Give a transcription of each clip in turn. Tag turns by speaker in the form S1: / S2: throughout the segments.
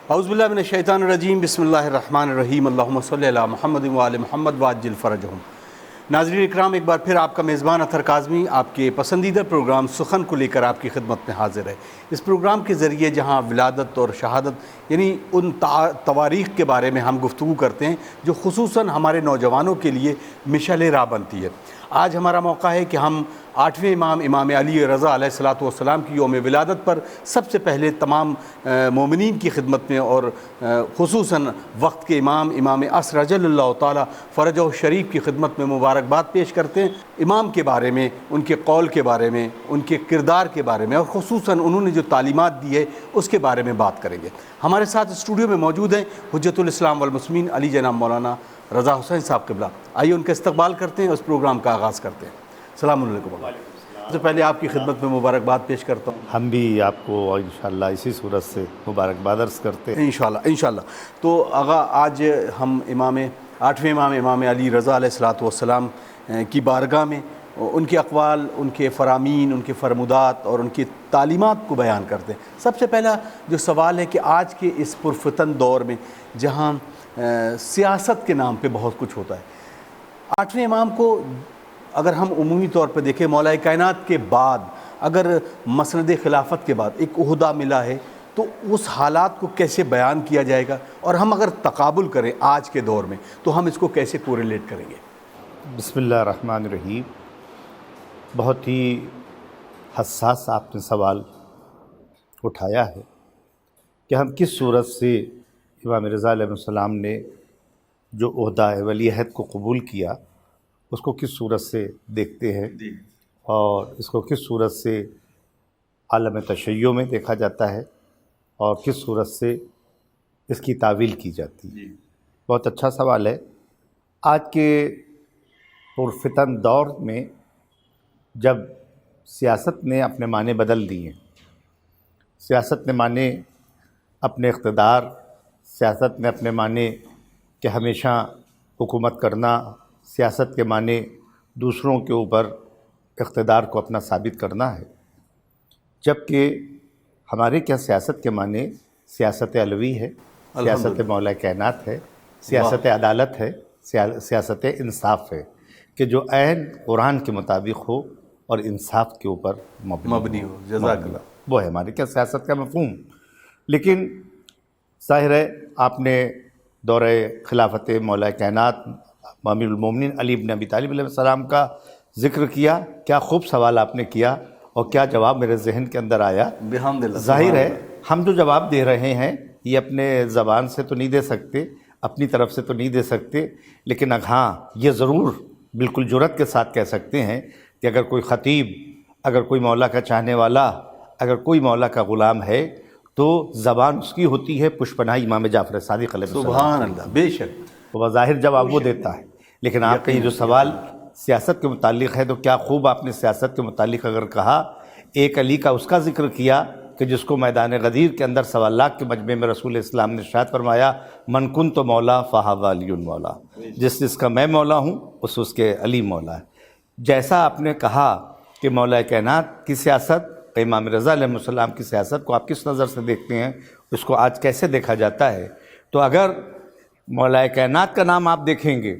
S1: اعوذ باللہ من الشیطان الرجیم، بسم اللہ الرحمن الرحیم، اللہم صلی علی محمد وآل محمد وعجل فرجہم۔ ناظرین اکرام، ایک بار پھر آپ کا میزبان اطہر کاظمی آپ کے پسندیدہ پروگرام سخن کو لے کر آپ کی خدمت میں حاضر ہے۔ اس پروگرام کے ذریعے جہاں ولادت اور شہادت یعنی ان تواریخ کے بارے میں ہم گفتگو کرتے ہیں جو خصوصاً ہمارے نوجوانوں کے لیے مشعل راہ بنتی ہے۔ آج ہمارا موقع ہے کہ ہم 8ویں امام علی رضا علیہ الصلوۃ والسلام کی یوم ولادت پر سب سے پہلے تمام مومنین کی خدمت میں اور خصوصاً وقت کے امام عصر رضی اللہ تعالیٰ فرجہ شریف کی خدمت میں مبارکباد پیش کرتے ہیں۔ امام کے بارے میں، ان کے قول کے بارے میں، ان کے کردار کے بارے میں اور خصوصاً انہوں نے جو تعلیمات دی ہے اس کے بارے میں بات کریں گے۔ ہمارے ساتھ اسٹوڈیو میں موجود ہیں حجت الاسلام والمسلمین علی جناب مولانا رضا حسین صاحب قبلہ۔ آئیے ان کا استقبال کرتے ہیں، اس پروگرام کا آغاز کرتے ہیں۔ السلام علیکم۔ سب سے پہلے آپ کی خدمت میں مبارکباد پیش کرتا ہوں۔
S2: ہم بھی آپ کو انشاءاللہ اسی صورت سے مبارکباد عرض کرتے ہیں
S1: انشاءاللہ۔ تو آغا، آج ہم 8ویں امام علی رضا علیہ الصلوۃ والسلام کی بارگاہ میں ان کے اقوال، ان کے فرامین، ان کے فرمودات اور ان کی تعلیمات کو بیان کرتے ہیں۔ سب سے پہلا جو سوال ہے کہ آج کے اس پرفتن دور میں جہاں سیاست کے نام پہ بہت کچھ ہوتا ہے، 8ویں امام کو اگر ہم عمومی طور پہ دیکھیں، مولا کائنات کے بعد اگر مسند خلافت کے بعد ایک عہدہ ملا ہے تو اس حالات کو کیسے بیان کیا جائے گا، اور ہم اگر تقابل کریں آج کے دور میں تو ہم اس کو کیسے کوریلیٹ کریں گے؟
S2: بسم اللہ الرحمن الرحیم۔ بہت ہی حساس آپ نے سوال اٹھایا ہے کہ ہم کس صورت سے امام رضا علیہ السلام نے جو عہدہ ولی عہد کو قبول کیا اس کو کس صورت سے دیکھتے ہیں اور اس کو کس صورت سے عالم تشیع میں دیکھا جاتا ہے اور کس صورت سے اس کی تعویل کی جاتی ہے۔ بہت اچھا سوال ہے۔ آج کے پرفتن دور میں جب سیاست نے اپنے معنی بدل دیے، سیاست نے معنی اپنے اقتدار، سیاست نے اپنے معنی کہ ہمیشہ حکومت کرنا، سیاست کے معنی دوسروں کے اوپر اقتدار کو اپنا ثابت کرنا ہے، جبکہ ہمارے کیا سیاست کے معنی سیاست علوی ہے، سیاست مولا کائنات ہے، سیاست عدالت ہے، سیاست انصاف ہے کہ جو عین قرآن کے مطابق ہو اور انصاف کے اوپر مبنی ہو۔
S1: جزاک اللہ۔
S2: وہ ہے ہمارے کیا سیاست کا مفہوم۔ لیکن ظاہر ہے آپ نے دورہ خلافت مولا کائنات امیر المومنین علی بن ابی طالب علیہ السلام کا ذکر کیا۔ کیا خوب سوال آپ نے کیا اور کیا جواب میرے ذہن کے اندر آیا۔ ظاہر ہے ہم جو جواب دے رہے ہیں یہ اپنے زبان سے تو نہیں دے سکتے، اپنی طرف سے تو نہیں دے سکتے، لیکن ہاں یہ ضرور بالکل جرأت کے ساتھ کہہ سکتے ہیں کہ اگر کوئی خطیب، اگر کوئی مولا کا چاہنے والا، اگر کوئی مولا کا غلام ہے تو زبان اس کی ہوتی ہے پشپناہ امام جعفر صادق علیہ السلام۔
S1: سبحان اللہ، بے شک
S2: بظاہر جواب وہ دیتا ہے۔ لیکن آپ کا یہ جو سوال سیاست کے متعلق ہے تو کیا خوب آپ نے سیاست کے متعلق اگر کہا، ایک علی کا اس کا ذکر کیا کہ جس کو میدان غدیر کے اندر 1.25 لاکھ کے مجمع میں رسول اسلام نے ارشاد فرمایا، من کنت مولا فہذا علی مولا، جس کا میں مولا ہوں اس کے علی مولا ہے۔ جیسا آپ نے کہا کہ مولا کائنات کی سیاست، امام رضا علیہ السلام کی سیاست کو آپ کس نظر سے دیکھتے ہیں، اس کو آج کیسے دیکھا جاتا ہے، تو اگر مولا کائنات کا نام آپ دیکھیں گے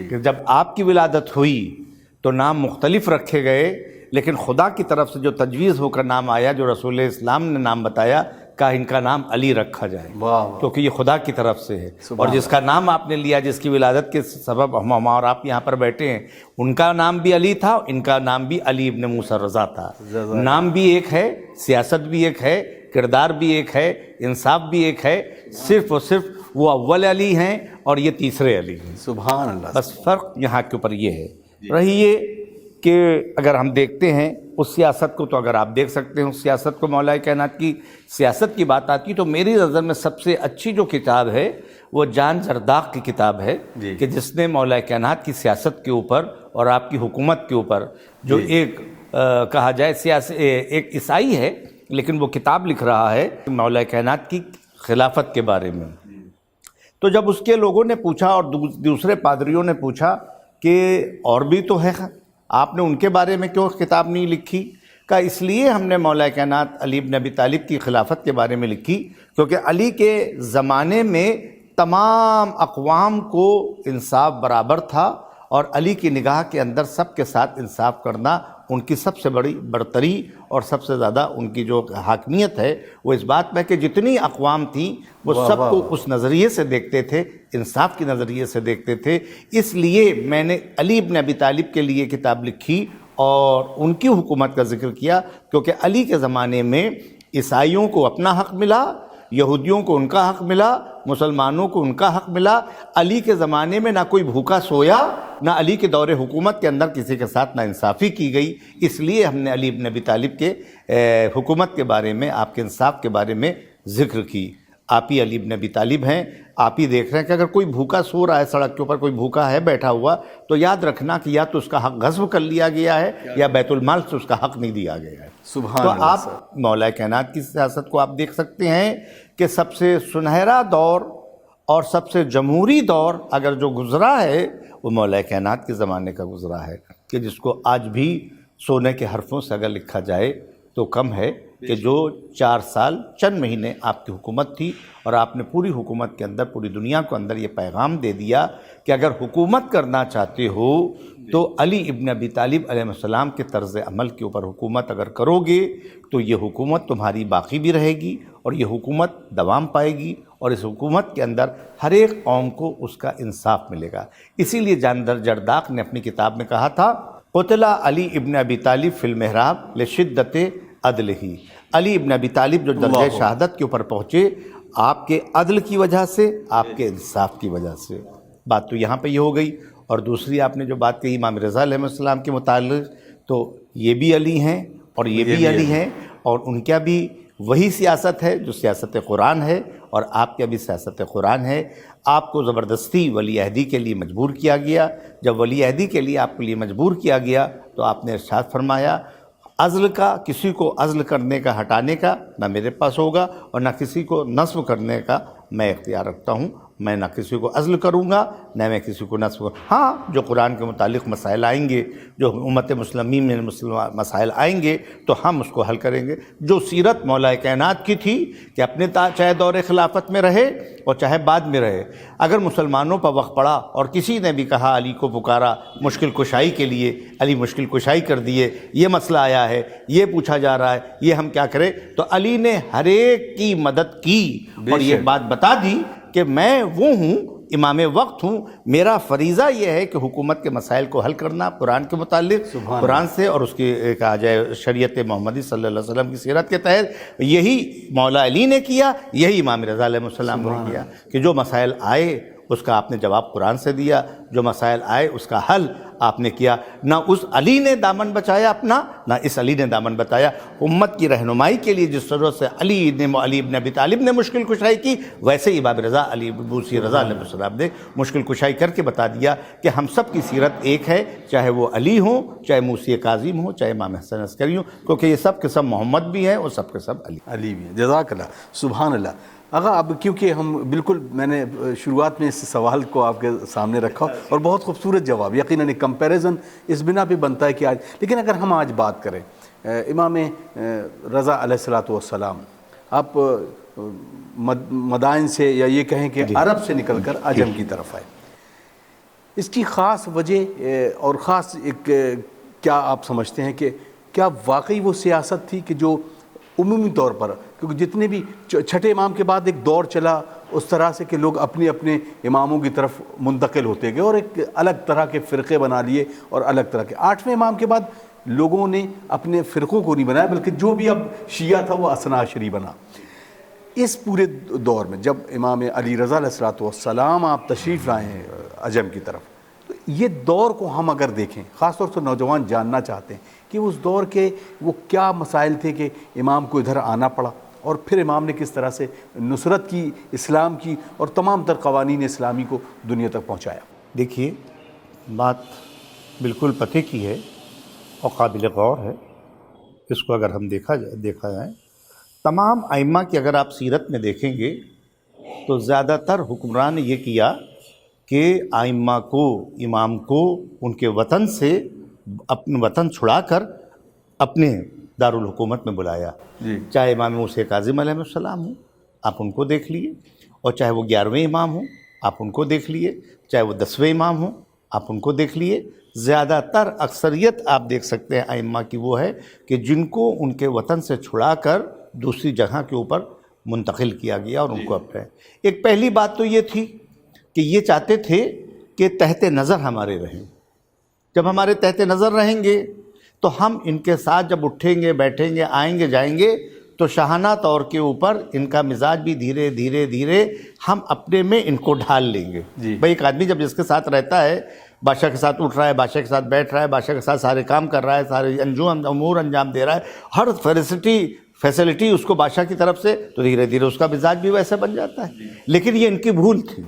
S2: کہ جب آپ کی ولادت ہوئی تو نام مختلف رکھے گئے، لیکن خدا کی طرف سے جو تجویز ہو کر نام آیا، جو رسول اسلام نے نام بتایا، کہا ان کا نام علی رکھا جائے کیونکہ یہ خدا کی طرف سے ہے۔ اور جس کا نام آپ نے لیا، جس کی ولادت کے سبب ہم اور آپ یہاں پر بیٹھے ہیں، ان کا نام بھی علی تھا، ان کا نام بھی علی ابن موسیٰ رضا تھا۔ نام بھی ایک ہے، سیاست بھی ایک ہے، کردار بھی ایک ہے، انصاف بھی ایک ہے، صرف اور صرف وہ اول علی ہیں اور یہ تیسرے علی ہیں۔
S1: سبحان اللہ۔
S2: بس فرق یہاں کے اوپر یہ ہے۔ رہی یہ کہ اگر ہم دیکھتے ہیں اس سیاست کو، تو اگر آپ دیکھ سکتے ہیں اس سیاست کو، مولا کائنات کی سیاست کی بات آتی تو میری نظر میں سب سے اچھی جو کتاب ہے وہ جان زرداق کی کتاب ہے کہ جس نے مولا کائنات کی سیاست کے اوپر اور آپ کی حکومت کے اوپر جو ایک کہا جائے ایک عیسائی ہے لیکن وہ کتاب لکھ رہا ہے مولا کائنات کی خلافت کے بارے میں۔ تو جب اس کے لوگوں نے پوچھا اور دوسرے پادریوں نے پوچھا کہ اور بھی تو ہے، آپ نے ان کے بارے میں کیوں کتاب نہیں لکھی؟ کا اس لیے ہم نے مولا کائنات علی بن ابی طالب کی خلافت کے بارے میں لکھی کیونکہ علی کے زمانے میں تمام اقوام کو انصاف برابر تھا، اور علی کی نگاہ کے اندر سب کے ساتھ انصاف کرنا ان کی سب سے بڑی برتری اور سب سے زیادہ ان کی جو حاکمیت ہے وہ اس بات میں کہ جتنی اقوام تھیں وہ سب کو اس نظریے سے دیکھتے تھے، انصاف کی نظریے سے دیکھتے تھے۔ اس لیے میں نے علی بن ابی طالب کے لیے کتاب لکھی اور ان کی حکومت کا ذکر کیا، کیونکہ علی کے زمانے میں عیسائیوں کو اپنا حق ملا، یہودیوں کو ان کا حق ملا، مسلمانوں کو ان کا حق ملا۔ علی کے زمانے میں نہ کوئی بھوکا سویا، نہ علی کے دور حکومت کے اندر کسی کے ساتھ نا انصافی کی گئی۔ اس لیے ہم نے علی بن ابی طالب کے حکومت کے بارے میں، آپ کے انصاف کے بارے میں ذکر کی۔ آپ ہی علی بن ابی طالب ہیں، آپ ہی دیکھ رہے ہیں کہ اگر کوئی بھوکا سو رہا ہے سڑک کے اوپر، کوئی بھوکا ہے بیٹھا ہوا، تو یاد رکھنا کہ یا تو اس کا حق غصب کر لیا گیا ہے یا بیت المال سے اس کا حق نہیں دیا گیا ہے۔
S1: سبحان
S2: تو
S1: اللہ
S2: آپ مولا کائنات کی سیاست کو آپ دیکھ سکتے ہیں کہ سب سے سنہرا دور اور سب سے جمہوری دور اگر جو گزرا ہے وہ مولا کائنات کے زمانے کا گزرا ہے، کہ جس کو آج بھی سونے کے حرفوں سے اگر لکھا جائے تو کم ہے، کہ جو 4 سال چند مہینے آپ کی حکومت تھی، اور آپ نے پوری حکومت کے اندر پوری دنیا کو اندر یہ پیغام دے دیا کہ اگر حکومت کرنا چاہتے ہو تو علی ابن ابی طالب علیہ السلام کے طرز عمل کے اوپر حکومت اگر کرو گے تو یہ حکومت تمہاری باقی بھی رہے گی اور یہ حکومت دوام پائے گی، اور اس حکومت کے اندر ہر ایک قوم کو اس کا انصاف ملے گا۔ اسی لیے جاندر جرداق نے اپنی کتاب میں کہا تھا، قتل علی ابن ابی طالب فی المحراب لشدت عدل ہی۔ علی ابن ابی طالب جو درجہ شہادت کے اوپر پہنچے آپ کے عدل کی وجہ سے، آپ کے انصاف کی وجہ سے۔ بات تو یہاں پہ یہ ہو گئی، اور دوسری آپ نے جو بات کہی امام رضا علیہ السلام کے متعلق، تو یہ بھی علی ہیں اور یہ بھی علی ہیں، اور ان کا بھی وہی سیاست ہے جو سیاست قرآن ہے، اور آپ کا بھی سیاست قرآن ہے۔ آپ کو زبردستی ولی عہدی کے لیے مجبور کیا گیا۔ جب ولی عہدی کے لیے آپ کے لیے مجبور کیا گیا تو آپ نے ارشاد فرمایا، عزل کا، کسی کو عزل کرنے کا، ہٹانے کا نہ میرے پاس ہوگا، اور نہ کسی کو نصب کرنے کا میں اختیار رکھتا ہوں۔ میں نہ کسی کو عزل کروں گا نہ میں کسی کو نصب کروں۔ ہاں، جو قرآن کے متعلق مسائل آئیں گے، جو امت مسلمین میں مسائل آئیں گے تو ہم اس کو حل کریں گے۔ جو سیرت مولا کائنات کی تھی کہ اپنے چاہے دور خلافت میں رہے اور چاہے بعد میں رہے، اگر مسلمانوں پر وقت پڑا اور کسی نے بھی کہا، علی کو پکارا مشکل کشائی کے لیے، علی مشکل کشائی کر دیے، یہ مسئلہ آیا ہے، یہ پوچھا جا رہا ہے، یہ ہم کیا کریں، تو علی نے ہر ایک کی مدد کی اور یہ بات بتا دی کہ میں وہ ہوں، امام وقت ہوں، میرا فریضہ یہ ہے کہ حکومت کے مسائل کو حل کرنا قرآن کے متعلق، قرآن سے اور اس کی کہا جائے شریعت محمدی صلی اللہ علیہ وسلم کی سیرت کے تحت۔ یہی مولا علی نے کیا، یہی امام رضا علیہ السلام نے کیا، کہ جو مسائل آئے اس کا آپ نے جواب قرآن سے دیا، جو مسائل آئے اس کا حل آپ نے کیا۔ نہ اس علی نے دامن بچایا اپنا، نہ اس علی نے دامن بتایا۔ امت کی رہنمائی کے لیے جس طرح سے علی ابن ابی طالب نے مشکل کشائی کی، ویسے ہی امام رضا علی موسی رضا علیہ السلام نے مشکل کشائی کر کے بتا دیا کہ ہم سب کی سیرت ایک ہے، چاہے وہ علی ہوں، چاہے موسی کاظم ہوں، چاہے امام حسن عسکری ہوں، کیونکہ یہ سب کے سب محمد بھی ہیں اور سب کے سب علی
S1: بھی ہیں۔ جزاک اللہ، سبحان اللہ۔ آقا، اب کیونکہ ہم بالکل، میں نے شروعات میں اس سوال کو آپ کے سامنے رکھا اور بہت خوبصورت جواب، یقیناً ایک کمپیریزن اس بنا پہ بنتا ہے کہ آج، لیکن اگر ہم آج بات کریں امام رضا علیہ السلام، آپ مدائن سے یا یہ کہیں کہ عرب سے نکل کر عجم کی طرف آئے، اس کی خاص وجہ اور خاص ایک کیا آپ سمجھتے ہیں کہ کیا واقعی وہ سیاست تھی کہ جو عمومی طور پر، کیونکہ جتنے بھی چھٹے امام کے بعد ایک دور چلا اس طرح سے کہ لوگ اپنے اپنے اماموں کی طرف منتقل ہوتے گئے اور ایک الگ طرح کے فرقے بنا لیے، اور الگ طرح کے 8ویں امام کے بعد لوگوں نے اپنے فرقوں کو نہیں بنایا بلکہ جو بھی اب شیعہ تھا وہ اثنا عشری بنا۔ اس پورے دور میں جب امام علی رضا علیہ السلام آپ تشریف لائے ہیں عجم کی طرف، تو یہ دور کو ہم اگر دیکھیں، خاص طور سے نوجوان جاننا چاہتے ہیں کہ اس دور کے وہ کیا مسائل تھے کہ امام کو ادھر آنا پڑا، اور پھر امام نے کس طرح سے نصرت کی اسلام کی اور تمام تر قوانین اسلامی کو دنیا تک پہنچایا۔
S2: دیکھیے، بات بالکل پتے کی ہے اور قابل غور ہے۔ اس کو اگر ہم دیکھا جائے، تمام ائمہ کی اگر آپ سیرت میں دیکھیں گے تو زیادہ تر حکمران نے یہ کیا کہ ائمہ کو، امام کو ان کے وطن سے، اپنے وطن چھڑا کر اپنے دارالحکومت میں بلایا، چاہے امام موسیٰ کاظم علیہ السلام ہوں آپ ان کو دیکھ لیے، اور چاہے وہ 11ویں امام ہوں آپ ان کو دیکھ لیے، چاہے وہ 10ویں امام ہوں آپ ان کو دیکھ لیے، زیادہ تر اکثریت آپ دیکھ سکتے ہیں ائمہ کی وہ ہے کہ جن کو ان کے وطن سے چھڑا کر دوسری جگہ کے اوپر منتقل کیا گیا اور ان کو اپنے ایک پہلی بات تو یہ تھی کہ یہ چاہتے تھے کہ تحت نظر ہمارے رہیں، جب ہمارے تحت نظر رہیں گے تو ہم ان کے ساتھ جب اٹھیں گے بیٹھیں گے آئیں گے جائیں گے تو شاہانہ طور کے اوپر ان کا مزاج بھی دھیرے دھیرے دھیرے ہم اپنے میں ان کو ڈھال لیں گے۔ بھئی ایک آدمی جب جس کے ساتھ رہتا ہے، بادشاہ کے ساتھ اٹھ رہا ہے، بادشاہ کے ساتھ بیٹھ رہا ہے، بادشاہ کے ساتھ سارے کام کر رہا ہے، سارے امور انجام دے رہا ہے، ہر فیسلٹی اس کو بادشاہ کی طرف سے، تو دھیرے دھیرے اس کا مزاج بھی ویسا بن جاتا ہے۔ لیکن یہ ان کی بھول تھی،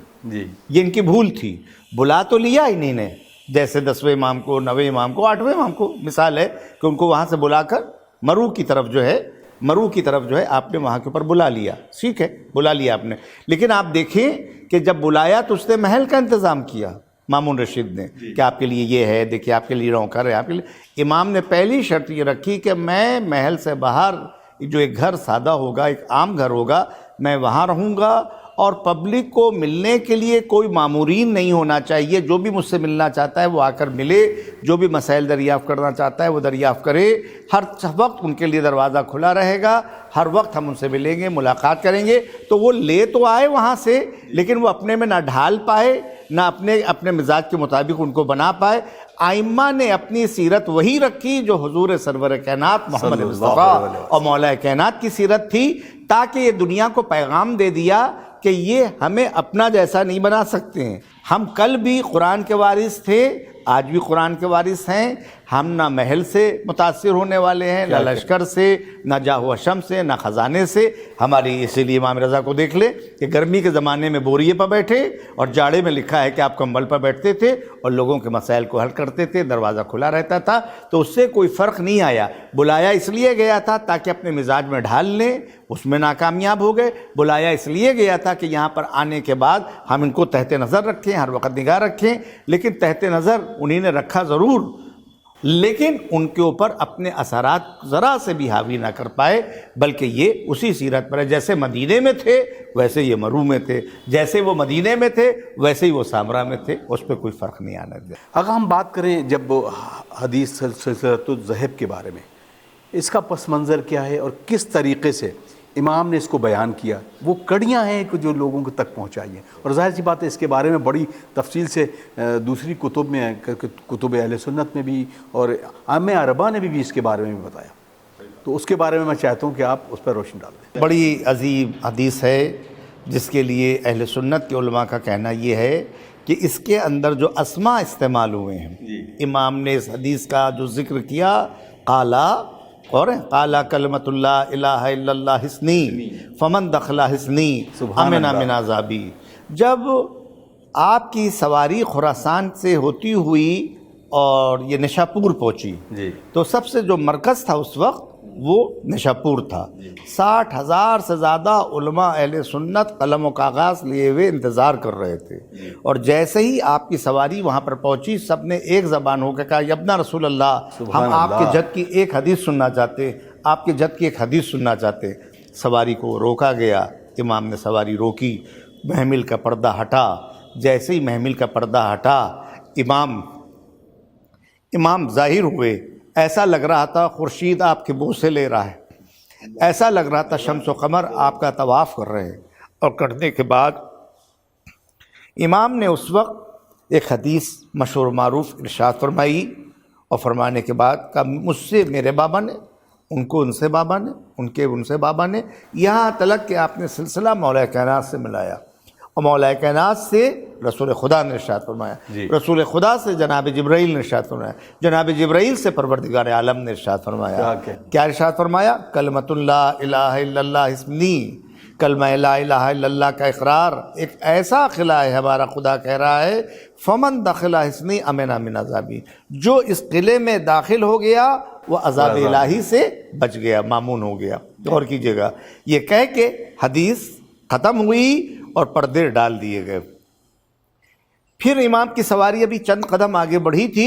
S2: یہ ان کی بھول تھی، بلا تو لیا انہی نے، جیسے 10ویں امام کو، 9ویں امام کو، 8ویں امام کو، مثال ہے کہ ان کو وہاں سے بلا کر مرو کی طرف جو ہے آپ نے وہاں کے اوپر بلا لیا، ٹھیک ہے بلا لیا آپ نے، لیکن آپ دیکھیں کہ جب بلایا تو اس نے محل کا انتظام کیا مامون رشید نے کہ آپ کے لیے یہ ہے، دیکھیے آپ کے لیے نوکر ہے، آپ کے لیے۔ امام نے پہلی شرط یہ رکھی کہ میں محل سے باہر جو ایک گھر سادہ ہوگا، ایک عام گھر ہوگا، میں وہاں رہوں گا، اور پبلک کو ملنے کے لیے کوئی مامورین نہیں ہونا چاہیے، جو بھی مجھ سے ملنا چاہتا ہے وہ آ کر ملے، جو بھی مسائل دریافت کرنا چاہتا ہے وہ دریافت کرے، ہر وقت ان کے لیے دروازہ کھلا رہے گا، ہر وقت ہم ان سے ملیں گے، ملاقات کریں گے۔ تو وہ لے تو آئے وہاں سے، لیکن وہ اپنے میں نہ ڈھال پائے، نہ اپنے مزاج کے مطابق ان کو بنا پائے۔ ائمہ نے اپنی سیرت وہی رکھی جو حضور سرور کائنات محمد مصطفیٰ اور مولا کائنات کی سیرت تھی، تاکہ یہ دنیا کو پیغام دے دیا کہ یہ ہمیں اپنا جیسا نہیں بنا سکتے ہیں۔ ہم کل بھی قرآن کے وارث تھے، آج بھی قرآن کے وارث ہیں، ہم نہ محل سے متاثر ہونے والے ہیں، نہ لشکر سے، نہ جاہ و حشم سے، نہ خزانے سے۔ ہماری اسی لیے امام رضا کو دیکھ لے کہ گرمی کے زمانے میں بوریے پر بیٹھے، اور جاڑے میں لکھا ہے کہ آپ کمبل پر بیٹھتے تھے اور لوگوں کے مسائل کو حل کرتے تھے، دروازہ کھلا رہتا تھا، تو اس سے کوئی فرق نہیں آیا۔ بلایا اس لیے گیا تھا تاکہ اپنے مزاج میں ڈھال لیں، اس میں ناکامیاب ہو گئے۔ بلایا اس لیے گیا تھا کہ یہاں پر آنے کے بعد ہم ان کو تحت نظر رکھیں، ہر وقت نگاہ رکھیں، لیکن تحت نظر انہیں نے رکھا ضرور، لیکن ان کے اوپر اپنے اثرات ذرا سے بھی حاوی نہ کر پائے، بلکہ یہ اسی سیرت پر ہے، جیسے مدینے میں تھے ویسے یہ مرو میں تھے، جیسے وہ مدینے میں تھے ویسے ہی وہ سامرا میں تھے، اس پہ کوئی فرق نہیں آنا دیا۔
S1: اگر ہم بات کریں جب حدیث سلسلۃ الذہب کے بارے میں، اس کا پس منظر کیا ہے اور کس طریقے سے امام نے اس کو بیان کیا، وہ کڑیاں ہیں کہ جو لوگوں کو تک پہنچائی ہیں، اور ظاہر سی بات ہے اس کے بارے میں بڑی تفصیل سے دوسری کتب میں، کتب اہل سنت میں بھی اور عامہ عربہ نے بھی اس کے بارے میں بھی بتایا، تو اس کے بارے میں چاہتا ہوں کہ آپ اس پر روشنی ڈال دیں۔
S2: بڑی عظیم حدیث ہے جس کے لیے اہل سنت کے علماء کا کہنا یہ ہے کہ اس کے اندر جو اسماء استعمال ہوئے ہیں، امام نے اس حدیث کا جو ذکر کیا، قال کلمۃ اللہ الہ الا اللہ حسنی فمن دخل حسنی امن من عذابی۔ جب آپ کی سواری خراسان سے ہوتی ہوئی اور یہ نشاپور پہنچی، تو سب سے جو مرکز تھا اس وقت وہ نشاپور تھا۔ 60,000 سے زیادہ علماء اہل سنت قلم و کاغذ لیے ہوئے انتظار کر رہے تھے، اور جیسے ہی آپ کی سواری وہاں پر پہنچی، سب نے ایک زبان ہو کے کہا یبنا رسول اللہ، ہم آپ کے جد کی ایک حدیث سننا چاہتے، آپ کے جد کی ایک حدیث سننا چاہتے۔ سواری کو روکا گیا، امام نے سواری روکی، محمل کا پردہ ہٹا، جیسے ہی محمل کا پردہ ہٹا امام ظاہر ہوئے، ایسا لگ رہا تھا خورشید آپ کے منہ سے لے رہا ہے، ایسا لگ رہا تھا شمس و قمر آپ کا طواف کر رہے ہیں۔ اور کرنے کے بعد امام نے اس وقت ایک حدیث مشہور معروف ارشاد فرمائی، اور فرمانے کے بعد کہا مجھ سے میرے بابا نے، ان کو ان سے بابا نے، ان سے بابا نے، یہاں تلک کہ آپ نے سلسلہ مولا کائنات سے ملایا، اور مولا کائنات سے رسول خدا نے ارشاد فرمایا، رسول خدا سے جناب جبرائیل نے ارشاد فرمایا، جناب جبرائیل سے پروردگار عالم نے ارشاد فرمایا۔ کیا ارشاد فرمایا؟ کلمۃ اللہ الہ الا اللہ حسنی، کلمہ لا الہ الا اللہ کا اقرار ایک ایسا قلعہ ہے، ہمارا خدا کہہ رہا ہے فمن دخل حسنی امن من عذابی، جو اس قلعے میں داخل ہو گیا وہ عذاب الہی سے بچ گیا، مامون ہو گیا۔ غور کیجیے گا، یہ کہہ کے حدیث ختم ہوئی اور پردے ڈال دیے گئے۔ پھر امام کی سواری ابھی چند قدم آگے بڑھی تھی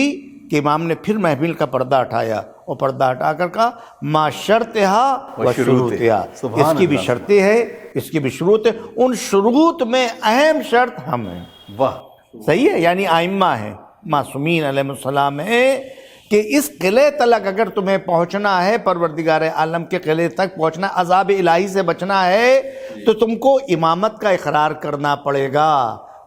S2: کہ امام نے پھر محفل کا پردہ اٹھایا اور پردہ ہٹا کر کہا ما شرطها و شروطها، اس کی بھی شرطیں ہے، اس کی بھی شروط ہے، ان شروط میں اہم شرط ہم ہیں.
S1: واہ،
S2: صحیح ہے، یعنی آئمہ ہیں، معصومین علیہ السلام ہیں، کہ اس قلعے تلک اگر تمہیں پہنچنا ہے، پروردگار عالم کے قلعے تک پہنچنا، عذاب الہی سے بچنا ہے، تو تم کو امامت کا اقرار کرنا پڑے گا.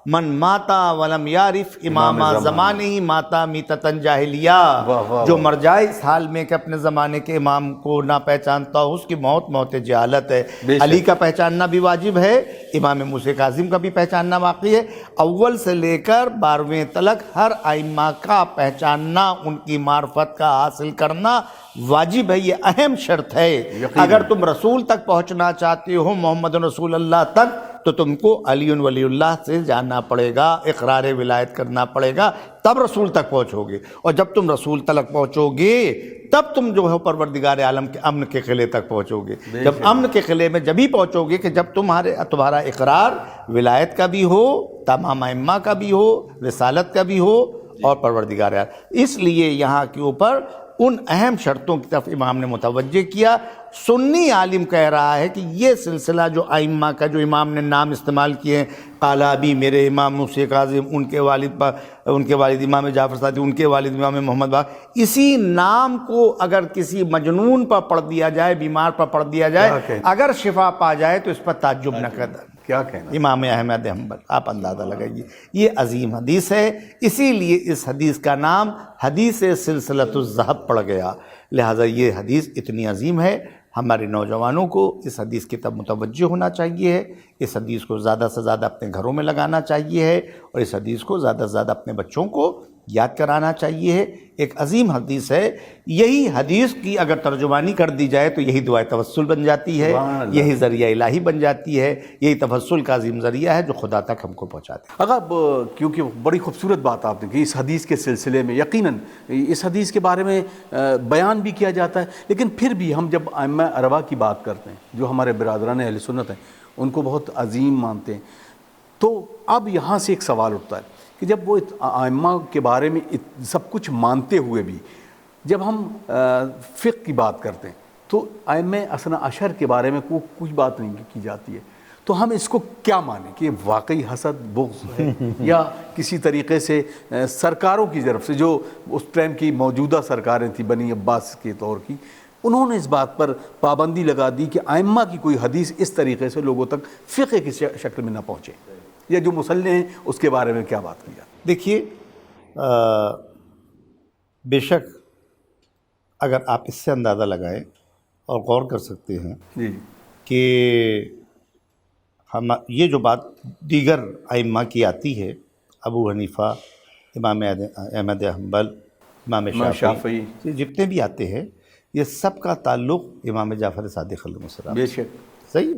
S2: من ماتا ولم یعرف امام زمانہ ماتا میتتن جاہلیہ، جو مر جائے اس حال میں کہ اپنے زمانے کے امام کو نہ پہچانتا ہو، اس کی موت جہالت ہے. علی کا پہچاننا بھی واجب ہے، امام موسیٰ کاظم کا بھی پہچاننا واقعی ہے. اول سے لے کر 12ویں تلک ہر ائمہ کا پہچاننا، ان کی معرفت کا حاصل کرنا واجب ہے، یہ اہم شرط ہے. اگر تم رسول تک پہنچنا چاہتے ہو، محمد رسول اللہ تک، تو تم کو علی ولی اللہ سے جاننا پڑے گا، اقرار ولایت کرنا پڑے گا، تب رسول تک پہنچو گے. اور جب تم رسول تک پہنچو گے تب تم جو ہے پروردگار عالم کے امن کے قلعے تک پہنچو گے. جب امن کے قلعے میں جبھی پہنچو گے کہ جب تمہارا اقرار ولایت کا بھی ہو، تمام ائمہ کا بھی ہو، رسالت کا بھی ہو، اور پروردگار عالم. اس لیے یہاں کے اوپر ان اہم شرطوں کی طرف امام نے متوجہ کیا. سنی عالم کہہ رہا ہے کہ یہ سلسلہ جو ائمہ کا، جو امام نے نام استعمال کیے ہیں، قال ابی، میرے امام موسیٰ کاظم، ان کے والد امام جعفر صادق، ان کے والد امام محمد باقر، اسی نام کو اگر کسی مجنون پر پڑھ دیا جائے، بیمار پر پڑھ دیا جائے، اگر شفا پا جائے تو اس پر تعجب نہ کرنا.
S1: کیا کہنا
S2: امام احمد حنبل، آپ اندازہ لگائیے، یہ عظیم حدیث ہے. اسی لیے اس حدیث کا نام حدیث سلسلۃ الذہب پڑ گیا. لہٰذا یہ حدیث اتنی عظیم ہے، ہمارے نوجوانوں کو اس حدیث کی طرف متوجہ ہونا چاہیے ہے. اس حدیث کو زیادہ سے زیادہ اپنے گھروں میں لگانا چاہیے ہے، اور اس حدیث کو زیادہ سے زیادہ اپنے بچوں کو یاد کرانا چاہیے ہے. ایک عظیم حدیث ہے. یہی حدیث کی اگر ترجمانی کر دی جائے تو یہی دعائے توسل بن جاتی ہے، یہی ذریعہ الہی بن جاتی ہے، یہی توسل کا عظیم ذریعہ ہے جو خدا تک ہم کو پہنچاتے ہیں.
S1: اگر کیونکہ بڑی خوبصورت بات آپ نے کی اس حدیث کے سلسلے میں، یقیناً اس حدیث کے بارے میں بیان بھی کیا جاتا ہے، لیکن پھر بھی ہم جب ائمہ اربعہ کی بات کرتے ہیں جو ہمارے برادران اہل سنت ہیں، ان کو بہت عظیم مانتے ہیں، تو اب یہاں سے ایک سوال اٹھتا ہے کہ جب وہ ائمہ کے بارے میں سب کچھ مانتے ہوئے بھی جب ہم فقہ کی بات کرتے ہیں تو ائمہ اثنا عشر کے بارے میں کوئی بات نہیں کی جاتی ہے، تو ہم اس کو کیا مانیں کہ واقعی حسد بغض ہے یا کسی طریقے سے سرکاروں کی طرف سے، جو اس ٹائم کی موجودہ سرکاریں تھیں بنی عباس کے طور کی، انہوں نے اس بات پر پابندی لگا دی کہ ائمہ کی کوئی حدیث اس طریقے سے لوگوں تک فقہ کی شکل میں نہ پہنچے، یا جو مصلح ہیں اس کے بارے میں کیا بات کی جاتی ہے؟
S2: دیکھیے، بے شک اگر آپ اس سے اندازہ لگائیں اور غور کر سکتے ہیں
S1: جی
S2: کہ یہ جو بات دیگر ائمہ کی آتی ہے، ابو حنیفہ، امام احمد حنبل، امام شافعی، جتنے بھی آتے ہیں، یہ سب کا تعلق امام جعفر صادق علیہ السلام.
S1: بے شک
S2: صحیح.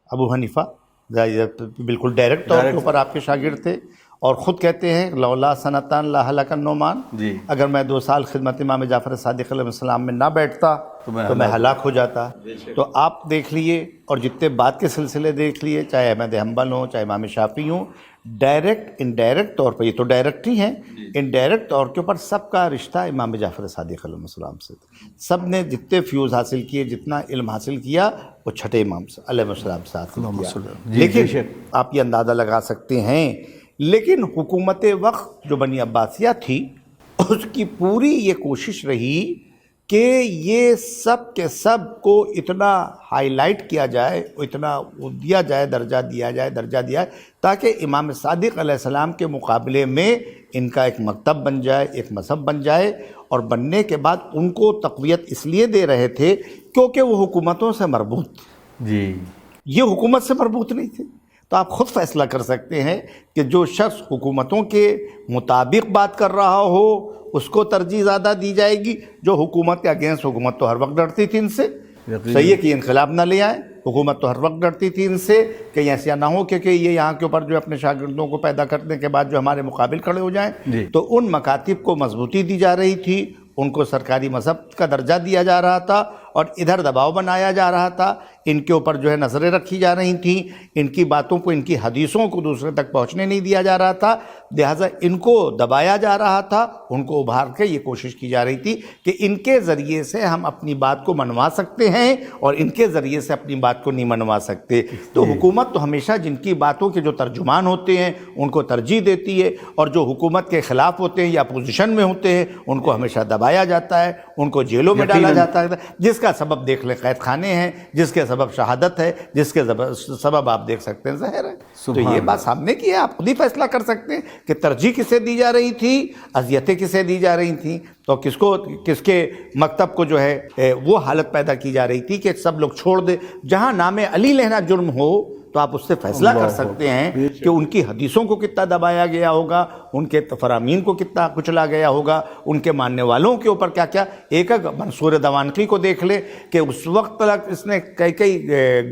S2: ابو حنیفہ بالکل ڈائریکٹ طور کے اوپر آپ کے شاگرد تھے، اور خود کہتے ہیں لولا سنتان لا ہلک النعمان،
S1: جی،
S2: اگر میں 2 سال خدمت امام جعفر صادق علیہ السلام میں نہ بیٹھتا تو میں ہلاک ہو جاتا. تو آپ دیکھ لیے، اور جتنے بات کے سلسلے دیکھ لیے، چاہے احمد حنبل ہوں، چاہے امام شافعی ہوں، ڈائریکٹ انڈائریکٹ طور پر، یہ تو ڈائریکٹ ہی ہیں، انڈائریکٹ طور کے اوپر سب کا رشتہ امام جعفر صادق علیہ السلام سے. سب نے جتنے فیوز حاصل کیے، جتنا علم حاصل کیا، وہ چھٹے امام علیہ السلام سے حاصل کیا. لیکن آپ یہ اندازہ لگا سکتے ہیں، لیکن حکومت وقت جو بنی عباسیہ تھی، اس کی پوری یہ کوشش رہی کہ یہ سب کے سب کو اتنا ہائی لائٹ کیا جائے، اتنا دیا جائے، درجہ دیا جائے، تاکہ امام صادق علیہ السلام کے مقابلے میں ان کا ایک مکتب بن جائے، ایک مذہب بن جائے. اور بننے کے بعد ان کو تقویت اس لیے دے رہے تھے کیونکہ وہ حکومتوں سے مربوط تھے.
S1: جی،
S2: یہ حکومت سے مربوط نہیں تھے. تو آپ خود فیصلہ کر سکتے ہیں کہ جو شخص حکومتوں کے مطابق بات کر رہا ہو اس کو ترجیح زیادہ دی جائے گی. جو حکومت کے اگینسٹ، حکومت تو ہر وقت ڈرتی تھی ان سے، صحیح ہے کہ انقلاب نہ لے آئیں، حکومت تو ہر وقت ڈرتی تھی ان سے کہ ایسا نہ ہو کہ یہ یہاں کے اوپر جو اپنے شاگردوں کو پیدا کرنے کے بعد جو ہمارے مقابل کھڑے ہو جائیں. تو ان مکاتب کو مضبوطی دی جا رہی تھی، ان کو سرکاری مذہب کا درجہ دیا جا رہا تھا، اور ادھر دباؤ بنایا جا رہا تھا. ان کے اوپر جو ہے نظریں رکھی جا رہی تھیں، ان کی باتوں کو، ان کی حدیثوں کو دوسرے تک پہنچنے نہیں دیا جا رہا تھا، لہٰذا ان کو دبایا جا رہا تھا، ان کو ابھار کے یہ کوشش کی جا رہی تھی کہ ان کے ذریعے سے ہم اپنی بات کو منوا سکتے ہیں اور ان کے ذریعے سے اپنی بات کو نہیں منوا سکتے۔ تو حکومت تو ہمیشہ جن کی باتوں کے جو ترجمان ہوتے ہیں ان کو ترجیح دیتی ہے، اور جو حکومت کے خلاف ہوتے ہیں یا اپوزیشن میں ہوتے ہیں ان کو ہمیشہ دبایا جاتا ہے، ان کو جیلوں میں ڈالا جاتا ہے، جس کا سبب دیکھ لیں قید خانے ہیں، جس کے سبب شہادت ہے، جس کے سبب آپ دیکھ سکتے ہیں زہر ہے۔ تو یہ بات سامنے کی ہے، آپ خود ہی فیصلہ کر سکتے ہیں کہ ترجیح کسے دی جا رہی تھی، اذیتیں کسے دی جا رہی تھیں، تو کس کے مکتب کو جو ہے وہ حالت پیدا کی جا رہی تھی کہ سب لوگ چھوڑ دے۔ جہاں نام علی لینا جرم ہو تو آپ اس سے فیصلہ کر سکتے ہیں کہ ان کی حدیثوں کو کتنا دبایا گیا ہوگا، ان کے فرامین کو کتنا کچلا گیا ہوگا، ان کے ماننے والوں کے اوپر کیا کیا۔ ایک منصور دوانقی کو دیکھ لے کہ اس وقت تک اس نے کئی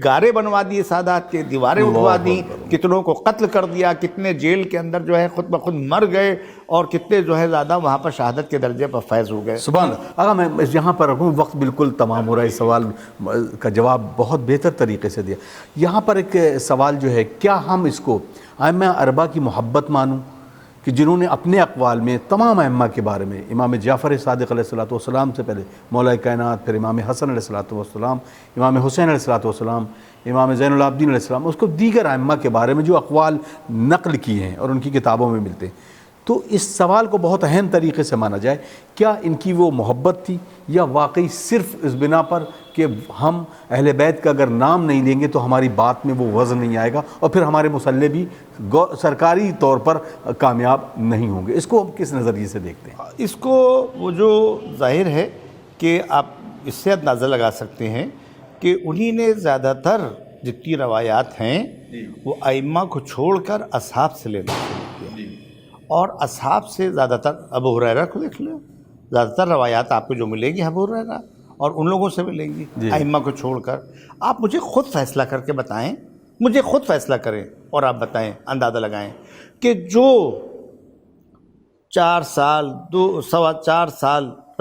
S2: گارے بنوا دیے، سادات کے دیواریں اٹھوا دیں، کتنوں کو قتل کر دیا، کتنے جیل کے اندر جو ہے خود بخود مر گئے، اور کتنے جو ہے زیادہ وہاں پر شہادت کے درجے پر فیض ہو گئے۔
S1: سبحان اللہ۔ اگر میں یہاں پر رکھوں، وقت بالکل تمام ہو رہا ہے، اس سوال کا جواب بہت بہتر طریقے سے دیا۔ یہاں پر ایک سوال جو ہے، کیا ہم اس کو ائمہ اربعہ کی محبت مانوں کہ جنہوں نے اپنے اقوال میں تمام ائمہ کے بارے میں، امام جعفر صادق علیہ السلام سے پہلے مولا کائنات، پھر امام حسن علیہ السلام، امام حسین علیہ السلام، امام زین العابدین علیہ السلام، اس کو دیگر ائمہ کے بارے میں جو اقوال نقل کیے ہیں اور ان کی کتابوں میں ملتے ہیں، تو اس سوال کو بہت اہم طریقے سے مانا جائے، کیا ان کی وہ محبت تھی یا واقعی صرف اس بنا پر کہ ہم اہل بیت کا اگر نام نہیں لیں گے تو ہماری بات میں وہ وزن نہیں آئے گا اور پھر ہمارے مسلح بھی سرکاری طور پر کامیاب نہیں ہوں گے؟ اس کو ہم کس نظریے سے دیکھتے ہیں؟
S2: اس کو وہ جو ظاہر ہے کہ آپ اس سے اندازہ لگا سکتے ہیں کہ انہی نے زیادہ تر جتنی روایات ہیں وہ ائمہ کو چھوڑ کر اصحاب سے لینا شروع کیا، اور اصحاب سے زیادہ تر ابو ہریرہ کو دیکھ لیں، زیادہ تر روایات آپ کو جو ملیں گی ابو ہریرہ اور ان لوگوں سے ملیں گی ائمہ کو چھوڑ کر۔ آپ مجھے خود فیصلہ کر کے بتائیں، مجھے خود فیصلہ کریں اور آپ بتائیں، اندازہ لگائیں کہ جو 4 سال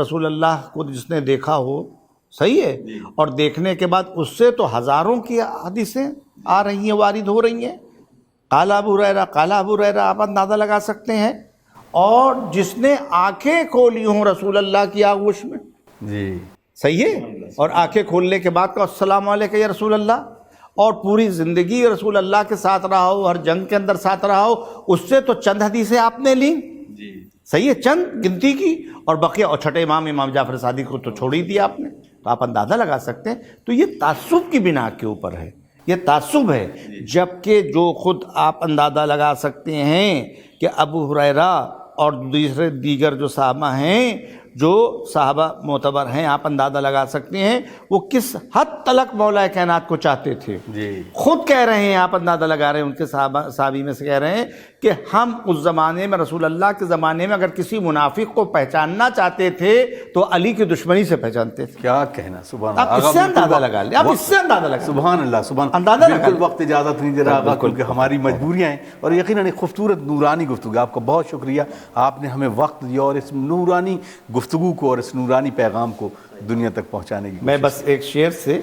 S2: رسول اللہ کو جس نے دیکھا ہو، صحیح ہے، اور دیکھنے کے بعد اس سے تو ہزاروں کی حدیثیں آ رہی ہیں، وارد ہو رہی ہیں، قال ابو ہریرہ، آپ اندازہ لگا سکتے ہیں، اور جس نے آنکھیں کھولی ہوں رسول اللہ کی آغوش میں، صحیح ہے، اور آنکھیں کھولنے کے بعد کا السلام علیکم یا رسول اللہ، اور پوری زندگی رسول اللہ کے ساتھ رہا ہو، ہر جنگ کے اندر ساتھ رہا ہو، اس سے تو چند حدیثیں آپ نے لیں، صحیح ہے، چند گنتی کی، اور بقیہ اور چھٹے امام جعفر صادق کو تو چھوڑ ہی دیا آپ نے، تو آپ اندازہ لگا سکتے ہیں۔ تو یہ تعصب کی بنا کے اوپر ہے، یہ تعصب ہے، جبکہ جو خود آپ اندازہ لگا سکتے ہیں کہ ابو ہریرہ اور دیگر جو صحابہ ہیں، جو صحابہ معتبر ہیں، آپ اندازہ لگا سکتے ہیں وہ کس حد تلک مولا کائنات کو چاہتے تھے۔ خود کہہ رہے ہیں، آپ اندازہ لگا رہے ہیں، ان کے صحابی میں سے کہہ رہے ہیں کہ ہم اس زمانے میں، رسول اللہ کے زمانے میں، اگر کسی منافق کو پہچاننا چاہتے تھے تو علی کی دشمنی سے پہچانتے تھے۔
S1: کیا کہنا، سبحان اللہ۔
S2: آپ اس سے اندازہ لگا لیں، آپ اس سے اندازہ لگا لیں،
S1: سبحان اللہ، سبحان اللہ۔
S2: اندازہ لگا
S1: بالکل وقت اجازت نہیں دے رہا آقا، کیونکہ ہماری مجبوریاں ہیں، اور یقیناً ایک خوبصورت نورانی گفتگو۔ آپ کا بہت شکریہ، آپ نے ہمیں وقت دیا اور اس نورانی گفتگو کو اور اس نورانی پیغام کو دنیا تک پہنچانے کی۔
S2: میں بس ایک شعر سے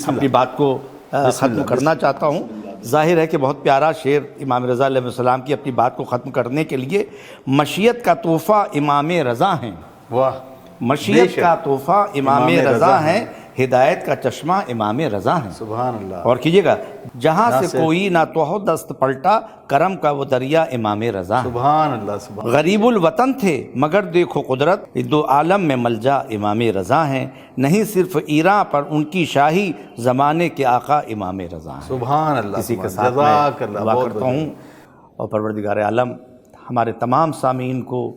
S2: اپنی بات کو ختم کرنا چاہتا ہوں۔ ظاہر ہے کہ بہت پیارا شعر امام رضا علیہ السلام کی اپنی بات کو ختم کرنے کے لیے، مشیت کا تحفہ امام رضا ہیں،
S1: واہ،
S2: مشیت کا تحفہ امام رضا ہیں، ہدایت کا چشمہ امام رضا ہیں۔
S1: سبحان اللہ۔
S2: اور کیجئے گا، جہاں سے کوئی نہ تو دست پلٹا، کرم کا وہ دریا امام رضا ہیں۔
S1: سبحان اللہ، سبحان اللہ۔
S2: غریب الوطن تھے مگر دیکھو قدرت، دو عالم میں ملجا امام رضا ہیں، نہیں صرف ایران پر ان کی شاہی، زمانے کے آقا امام رضا ہیں۔
S1: سبحان اللہ،
S2: اسی کے
S1: سبحان
S2: ساتھ
S1: جزاک
S2: میں
S1: اللہ،
S2: دعا
S1: بہت
S2: کرتا ہوں، اور پروردگار عالم ہمارے تمام سامعین کو،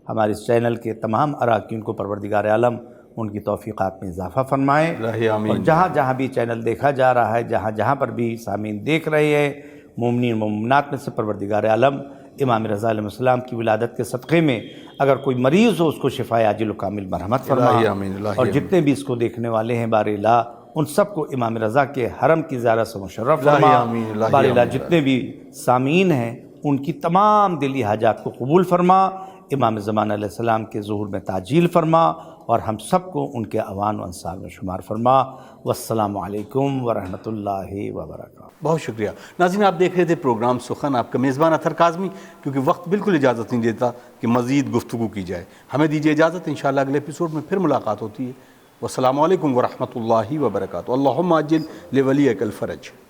S2: ہمارے اس چینل کے تمام اراکین کو پروردگار عالم ان کی توفیقات میں اضافہ فرمائیں، اور جہاں جہاں بھی چینل دیکھا جا رہا ہے، جہاں جہاں پر بھی سامعین دیکھ رہے ہیں، مومنین مومنات میں سے پروردگار عالم امام رضا علیہ السلام کی ولادت کے صدقے میں اگر کوئی مریض ہو، اس کو شفا عاجل و کامل مرحمت فرما، اور جتنے بھی اس کو دیکھنے والے ہیں بار الہ، ان سب کو امام رضا کے حرم کی زیارت سے مشرف فرما۔ بار الہ جتنے بھی سامعین ہیں ان کی تمام دلی حاجات کو قبول فرما، امام زمان علیہ السلام کے ظہور میں تعجیل فرما، اور ہم سب کو ان کے اعوان و انصار میں شمار فرما۔ والسلام علیکم ورحمۃ اللہ وبرکاتہ۔
S1: بہت شکریہ ناظرین، آپ دیکھ رہے تھے پروگرام سخن، آپ کا میزبان اطہر کاظمی، کیونکہ وقت بالکل اجازت نہیں دیتا کہ مزید گفتگو کی جائے۔ ہمیں دیجیے اجازت، انشاءاللہ اگلے ایپیسوڈ میں پھر ملاقات ہوتی ہے۔ والسلام علیکم ورحمۃ اللہ وبرکاتہ۔ اللہم عجل لولیک الفرج۔